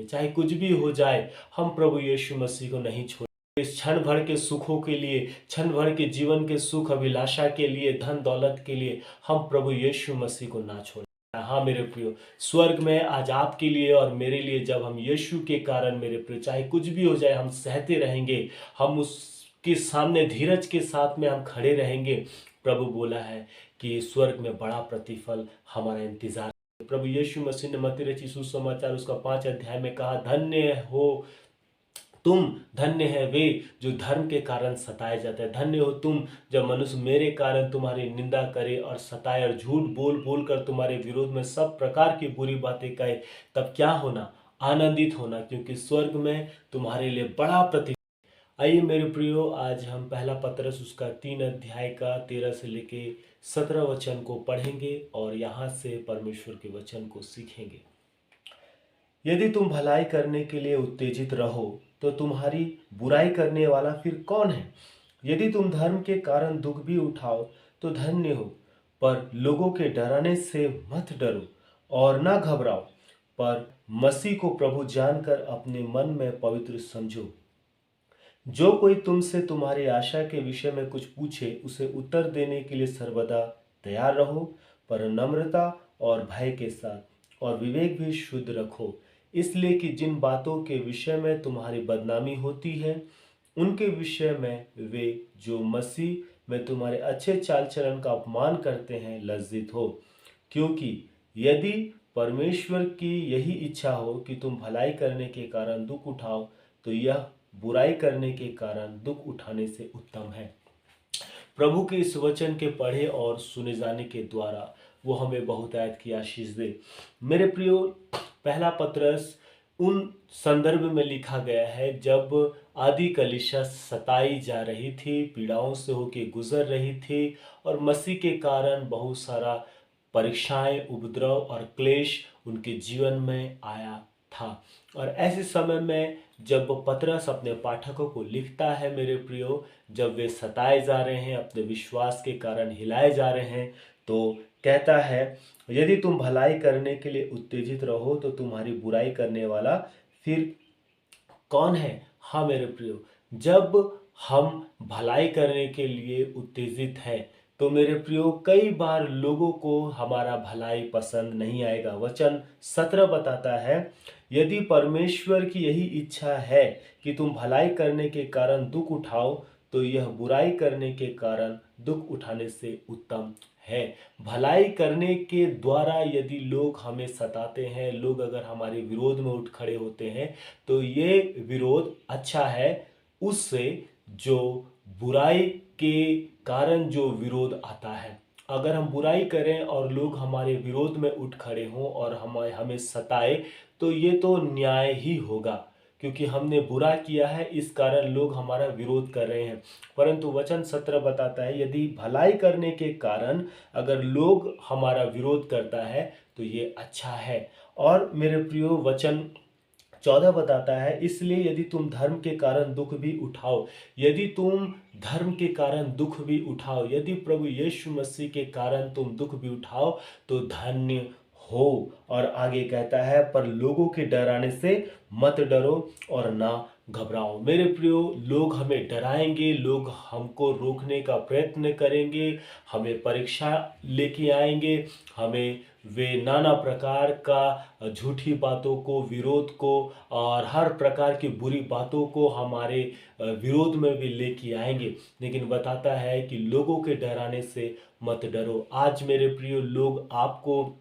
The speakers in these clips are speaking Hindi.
चाहे कुछ भी हो जाए, हम प्रभु यीशु मसीह को नहीं छोड़ेंगे। इस क्षण भर के सुखों के लिए, क्षण भर के जीवन के सुख अभिलाषा के लिए, धन दौलत के लिए हम प्रभु यीशु मसीह को ना छोड़ें। हाँ मेरे प्रियो, स्वर्ग में आज आपके लिए और मेरे लिए जब हम यीशु के कारण मेरे प्रियो चाहे कुछ भी हो जाए हम सहते रहेंगे, हम उसके सामने धीरज के साथ में हम खड़े रहेंगे। प्रभु बोला है कि स्वर्ग में बड़ा प्रतिफल हमारा इंतजार। प्रभु यीशु मसीह ने मत्ती रचित सुसमाचार उसका 5 अध्याय में कहा, धन्य हो तुम, धन्य है वे जो धर्म के कारण सताए जाते हैं। धन्य हो तुम जब मनुष्य मेरे कारण तुम्हारी निंदा करे और सताए और झूठ बोल बोल कर तुम्हारे विरोध में सब प्रकार की बुरी बातें कहे, तब क्या होना? आनंदित होना, क्योंकि स्वर्ग में तुम्हारे लिए बड़ा प्रति। आइए मेरे प्रियो, आज हम पहला पतरस उसका 3 अध्याय का 13 से लेके 17 वचन को पढ़ेंगे और यहाँ से परमेश्वर के वचन को सीखेंगे। यदि तुम भलाई करने के लिए उत्तेजित रहो तो तुम्हारी बुराई करने वाला फिर कौन है? यदि तुम धर्म के कारण दुख भी उठाओ तो धन्य हो, पर लोगों के डराने से मत डरो और ना घबराओ, पर मसीह को प्रभु जानकर अपने मन में पवित्र समझो। जो कोई तुमसे तुम्हारी आशा के विषय में कुछ पूछे उसे उत्तर देने के लिए सर्वदा तैयार रहो, पर नम्रता और भय के साथ, और विवेक भी शुद्ध रखो, इसलिए कि जिन बातों के विषय में तुम्हारी बदनामी होती है उनके विषय में वे जो मसीह में तुम्हारे अच्छे चाल चलन का अपमान करते हैं लज्जित हो। क्योंकि यदि परमेश्वर की यही इच्छा हो कि तुम भलाई करने के कारण दुख उठाओ, तो यह बुराई करने के कारण दुख उठाने से उत्तम है। प्रभु के इस वचन के पढ़े और सुने जाने के द्वारा वो हमें बहुतायत की आशीष दे। मेरे प्रियो, पहला पतरस उन संदर्भ में लिखा गया है जब आदि कलीसिया सताई जा रही थी, पीड़ाओं से होके गुजर रही थी और मसीह के कारण बहुत सारा परीक्षाएं, उपद्रव और क्लेश उनके जीवन में आया था। और ऐसे समय में जब पतरस अपने पाठकों को लिखता है मेरे प्रियो, जब वे सताए जा रहे हैं, अपने विश्वास के कारण हिलाए जा रहे हैं, तो कहता है यदि तुम भलाई करने के लिए उत्तेजित रहो तो तुम्हारी बुराई करने वाला फिर कौन है? हाँ मेरे प्रियो, जब हम भलाई करने के लिए उत्तेजित हैं तो मेरे प्रियो कई बार लोगों को हमारा भलाई पसंद नहीं आएगा। वचन 17 बताता है, यदि परमेश्वर की यही इच्छा है कि तुम भलाई करने के कारण दुख उठाओ, तो यह बुराई करने के कारण दुख उठाने से उत्तम है। भलाई करने के द्वारा यदि लोग हमें सताते हैं, लोग अगर हमारे विरोध में उठ खड़े होते हैं, तो ये विरोध अच्छा है उससे जो बुराई के कारण जो विरोध आता है। अगर हम बुराई करें और लोग हमारे विरोध में उठ खड़े हों और हमें सताए, तो ये तो न्याय ही होगा, क्योंकि हमने बुरा किया है इस कारण लोग हमारा विरोध कर रहे हैं। परंतु वचन 17 बताता है यदि भलाई करने के कारण अगर लोग हमारा विरोध करता है तो ये अच्छा है। और मेरे प्रियो वचन 14 बताता है, इसलिए यदि तुम धर्म के कारण दुख भी उठाओ, यदि तुम धर्म के कारण दुख भी उठाओ, यदि प्रभु यीशु मसीह के कारण तुम दुख भी उठाओ, तो धन्य हो। और आगे कहता है, पर लोगों के डराने से मत डरो और ना घबराओ। मेरे प्रियो, लोग हमें डराएंगे, लोग हमको रोकने का प्रयत्न करेंगे, हमें परीक्षा लेके आएंगे, हमें वे नाना प्रकार का झूठी बातों को, विरोध को और हर प्रकार की बुरी बातों को हमारे विरोध में भी लेके आएंगे। लेकिन बताता है कि लोगों के डराने से मत डरो। आज मेरे प्रियो, लोग आपको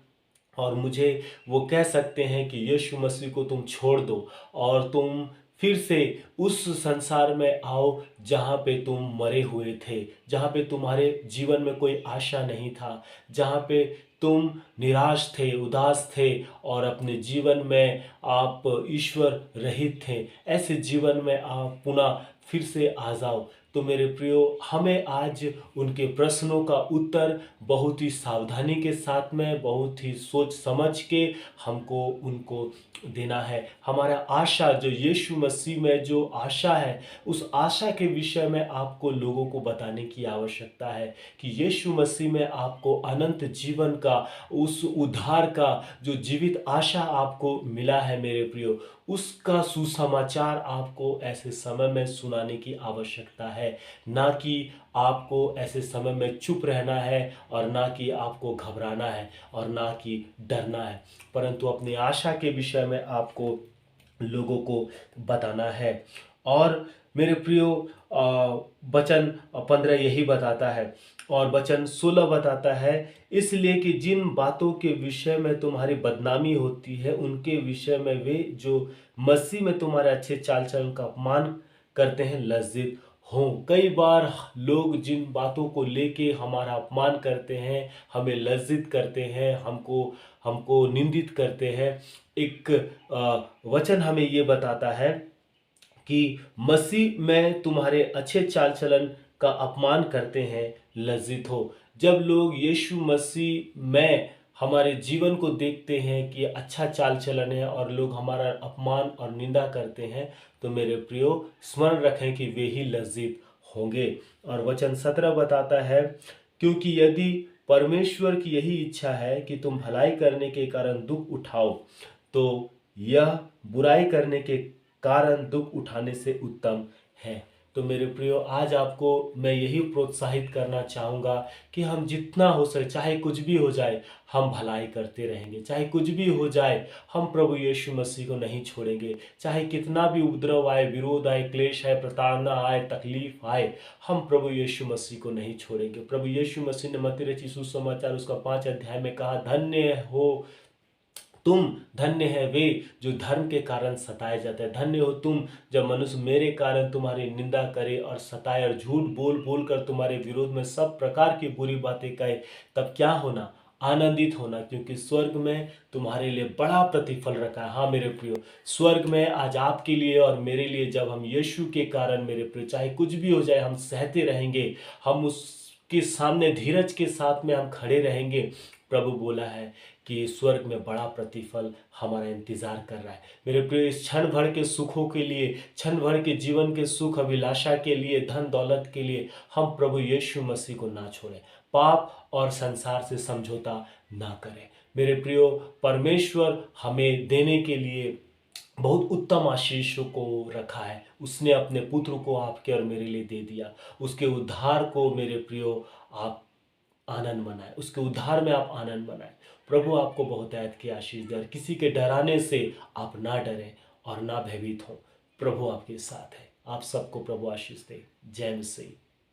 और मुझे वो कह सकते हैं कि यीशु मसीह को तुम छोड़ दो और तुम फिर से उस संसार में आओ जहाँ पे तुम मरे हुए थे, जहाँ पे तुम्हारे जीवन में कोई आशा नहीं था, जहाँ पे तुम निराश थे, उदास थे और अपने जीवन में आप ईश्वर रहित थे। ऐसे जीवन में आप पुनः फिर से आ जाओ। तो तो मेरे प्रियो, हमें आज उनके प्रश्नों का उत्तर बहुत ही सावधानी के साथ में, बहुत ही सोच समझ के हमको उनको देना है। हमारा आशा जो यीशु मसीह में जो आशा है, उस आशा के विषय में आपको लोगों को बताने की आवश्यकता है कि यीशु मसीह में आपको अनंत जीवन का, उस उद्धार का जो जीवित आशा आपको मिला है मेरे प्रियो, उसका सुसमाचार आपको ऐसे समय में सुनाने की आवश्यकता है। ना कि आपको ऐसे समय में चुप रहना है, और ना कि आपको घबराना है, और ना कि डरना है, परंतु अपनी आशा के विषय में आपको लोगों को बताना है। और मेरे प्रियो, वचन 15 यही बताता है, और वचन 16 बताता है, इसलिए कि जिन बातों के विषय में तुम्हारी बदनामी होती है, उनके विषय में वे जो मसीह में तुम्हारे अच्छे चाल चलन का अपमान करते हैं लज्जित हों। कई बार लोग जिन बातों को लेके हमारा अपमान करते हैं, हमें लज्जित करते हैं, हमको हमको निंदित करते हैं, एक वचन हमें ये बताता है कि मसीह में तुम्हारे अच्छे चाल चलन का अपमान करते हैं लज्जित हो। जब लोग यीशु मसीह में हमारे जीवन को देखते हैं कि अच्छा चाल चलन है, और लोग हमारा अपमान और निंदा करते हैं, तो मेरे प्रियो, स्मरण रखें कि वे ही लज्जित होंगे। और वचन 17 बताता है, क्योंकि यदि परमेश्वर की यही इच्छा है कि तुम भलाई करने के कारण दुख उठाओ, तो यह बुराई करने के कारण दुख उठाने से उत्तम है। तो मेरे प्रियो, आज आपको मैं यही प्रोत्साहित करना चाहूँगा कि हम जितना हो सके, चाहे कुछ भी हो जाए, हम भलाई करते रहेंगे। चाहे कुछ भी हो जाए, हम प्रभु यीशु मसीह को नहीं छोड़ेंगे। चाहे कितना भी उपद्रव आए, विरोध आए, क्लेश आए, प्रताड़ना आए, तकलीफ आए, हम प्रभु यीशु मसीह को नहीं छोड़ेंगे। प्रभु यीशु मसीह ने मत्ती रचित सुसमाचार उसका 5 अध्याय में कहा, धन्य हो तुम, धन्य है वे जो धर्म के कारण सताए जाते हैं। धन्य हो तुम जब मनुष्य मेरे कारण तुम्हारी निंदा करे और सताए, और झूठ बोल बोल कर तुम्हारे विरोध में सब प्रकार की बुरी बातें कहे, तब क्या होना? आनंदित होना, क्योंकि स्वर्ग में तुम्हारे लिए बड़ा प्रतिफल रखा है। हाँ मेरे प्रियो, स्वर्ग में आज आपके लिए और मेरे लिए, जब हम यीशु के कारण मेरे प्रियो, चाहे कुछ भी हो जाए, हम सहते रहेंगे, हम उसके सामने धीरज के साथ में हम खड़े रहेंगे। प्रभु बोला है कि स्वर्ग में बड़ा प्रतिफल हमारा इंतजार कर रहा है। मेरे प्रिय, इस क्षण भर के सुखों के लिए, क्षण भर के जीवन के सुख अभिलाषा के लिए, धन दौलत के लिए हम प्रभु यीशु मसीह को ना छोड़ें, पाप और संसार से समझौता ना करें। मेरे प्रियो, परमेश्वर हमें देने के लिए बहुत उत्तम आशीषों को रखा है। उसने अपने पुत्र को आपके और मेरे लिए दे दिया। उसके उद्धार को मेरे प्रियो आप आनंद मनाएं, उसके उद्धार में आप आनंद मनाएं। प्रभु आपको बहुतायत की आशीष दे, और किसी के डराने से आप ना डरें और ना भयभीत हों। प्रभु आपके साथ है। आप सबको प्रभु आशीष दे। जय मसीह।